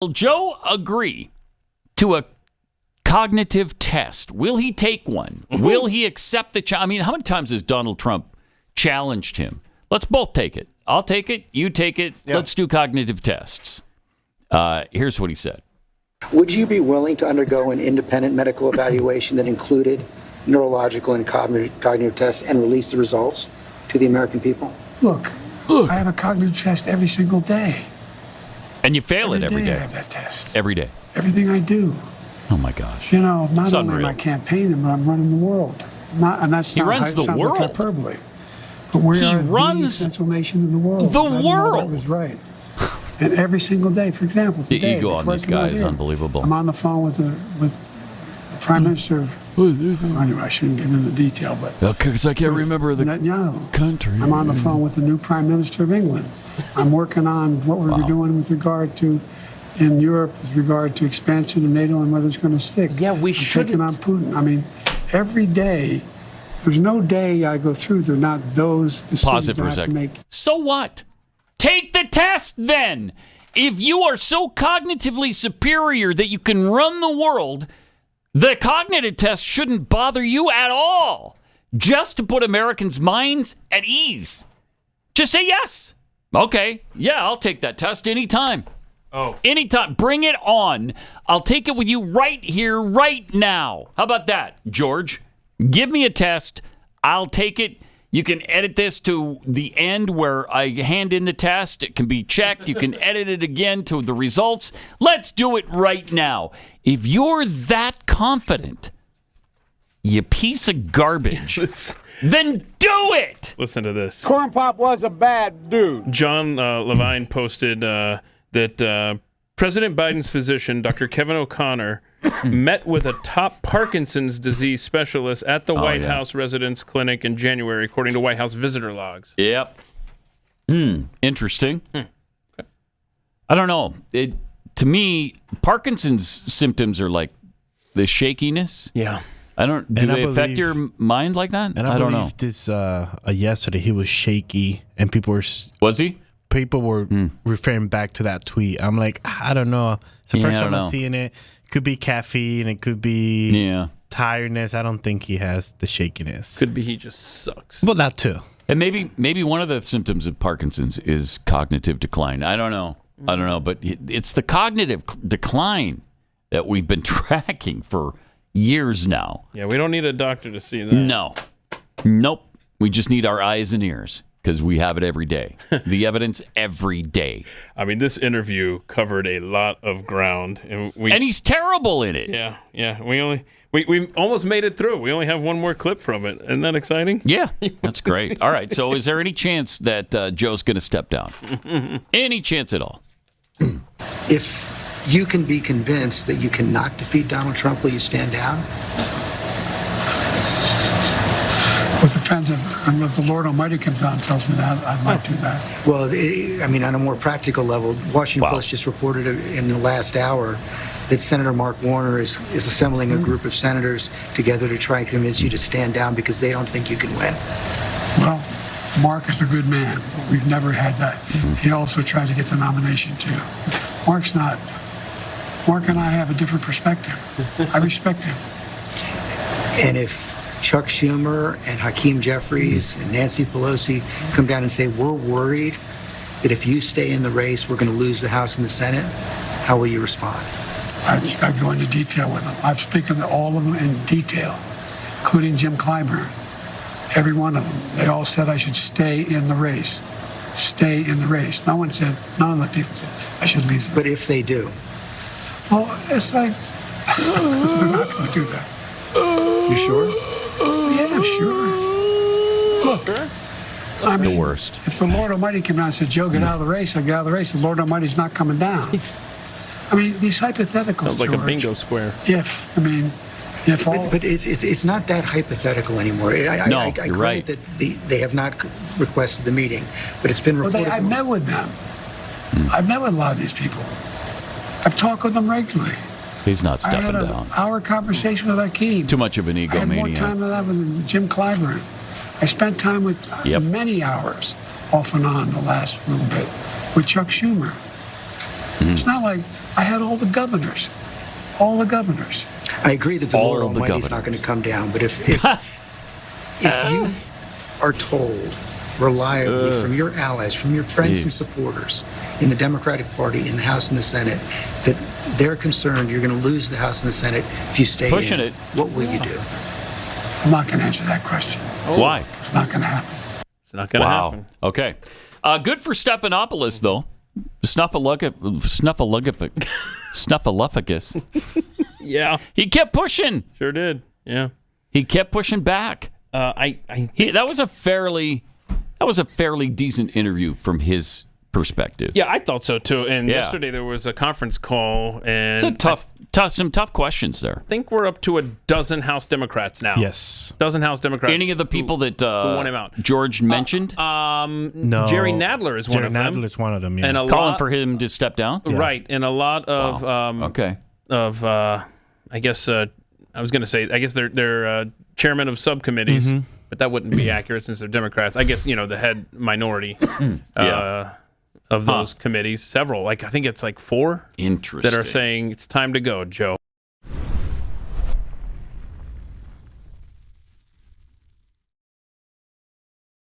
Will Joe agree to a cognitive test? Will he take one? Mm-hmm. Will he accept the challenge? I mean, how many times has Donald Trump challenged him? Let's both take it. I'll take it. You take it. Yeah. Let's do cognitive tests. Here's what he said. Would you be willing to undergo an independent medical evaluation that included neurological and cognitive tests and release the results to the American people? Look, I have a cognitive test every single day. And you fail it every day. I have that test. Every day. Everything I do. Oh, my gosh. You know, not only am I campaigning, but I'm running the world. And that's he runs the world. Like hyperbole. But we are the central nation of the world. The world. That was right. And every single day, for example, today, the ego on this guy is unbelievable. I'm on the phone with the Prime Minister of... Anyway, I shouldn't get into detail, but... Because I can't remember the country. I'm on the phone with the new Prime Minister of England. I'm working on what we were doing with regard to, in Europe, with regard to expansion of NATO and whether it's going to stick. Yeah, we should. Taking on Putin. I mean, every day, there's no day I go through, they're not those decisions I have to make. So what? Take the test then. If you are so cognitively superior that you can run the world, the cognitive test shouldn't bother you at all. Just to put Americans' minds at ease. Just say yes. Okay, yeah, I'll take that test anytime. Oh. Anytime. Bring it on. I'll take it with you right here, right now. How about that, George? Give me a test. I'll take it. You can edit this to the end where I hand in the test. It can be checked. You can edit it again to the results. Let's do it right now. If you're that confident, you piece of garbage, then do it. Listen to this. Corn Pop was a bad dude. John Levine posted that President Biden's physician, Dr. Kevin O'Connor, met with a top Parkinson's disease specialist at the White House residence clinic in January, according to White House visitor logs. Yep. Interesting. I don't know. To me, Parkinson's symptoms are like the shakiness. Yeah. Do they affect your mind like that? And I don't know. This yesterday he was shaky, and people were. Was he? People were referring back to that tweet. I'm like, I don't know. It's the first time I'm seeing it. Could be caffeine. It could be tiredness. I don't think he has the shakiness. Could be he just sucks. Well, that too. And maybe one of the symptoms of Parkinson's is cognitive decline. I don't know. But it's the cognitive decline that we've been tracking for years now. Yeah, we don't need a doctor to see that. No. Nope. We just need our eyes and ears. Because we have it every day. The evidence every day. I mean, this interview covered a lot of ground. And he's terrible in it. Yeah. We almost made it through. We only have one more clip from it. Isn't that exciting? Yeah, that's great. All right, so is there any chance that Joe's going to step down? Any chance at all? If you can be convinced that you cannot defeat Donald Trump, will you stand down? It depends if the Lord Almighty comes out and tells me that, I might do that. Well, I mean, on a more practical level, Washington Post just reported in the last hour that Senator Mark Warner is assembling a group of senators together to try and convince you to stand down because they don't think you can win. Well, Mark is a good man, but we've never had that. He also tried to get the nomination, too. Mark and I have a different perspective. I respect him. And if Chuck Schumer and Hakeem Jeffries and Nancy Pelosi come down and say, we're worried that if you stay in the race, we're going to lose the House and the Senate, how will you respond? I go into detail with them. I've spoken to all of them in detail, including Jim Clyburn. Every one of them. They all said I should stay in the race. Stay in the race. None of the people said I should leave. But if they do? Well, it's like, they're not going to do that. You sure? Yeah, I'm sure. Look, I mean, the worst. If the Lord Almighty came down and said, Joe, get out of the race, I'll get out of the race. The Lord Almighty's not coming down. I mean, these hypotheticals, sounds like George, a bingo square. But it's not that hypothetical anymore. I grant right. that they have not requested the meeting, but it's been reported. I met with them. I've met with a lot of these people. I've talked with them regularly. He's not stepping down. I had an hour conversation with Hakeem. Too much of an egomaniac. I had more time with that with Jim Clyburn. I spent time with many hours off and on the last little bit with Chuck Schumer. It's not like I had all the governors. All the governors. I agree that the All Lord of the Almighty is governors. not going to come down, but if you are told reliably from your allies, from your friends and Jeez. supporters in the Democratic Party, in the House and the Senate, that they're concerned you're going to lose the House and the Senate if you stay Pushing in, it. what will you do? I'm not going to answer that question. Why? It's not going to happen. It's not going to Wow. happen. Okay. Good for Stephanopoulos, though. Snuffleupagus. Yeah, He kept pushing. sure did. Yeah. He kept pushing back. I That was a fairly decent interview from his perspective. Yeah, I thought so too. And Yeah. yesterday there was a conference call, and It's a some tough questions there. I think we're up to a dozen House Democrats now. Yes. Dozen House Democrats. Any of the people that won him out? George mentioned, No. Jerry Nadler is one Jerry of them. Nadler is one of them. Yeah. And a calling lot, for him to step down. right, and a lot of Okay. I guess I was going to say I guess they're chairman of subcommittees, but that wouldn't be accurate since they're Democrats. I guess the head minority of those committees, several, like I think it's like 4 Interesting. that are saying it's time to go, Joe.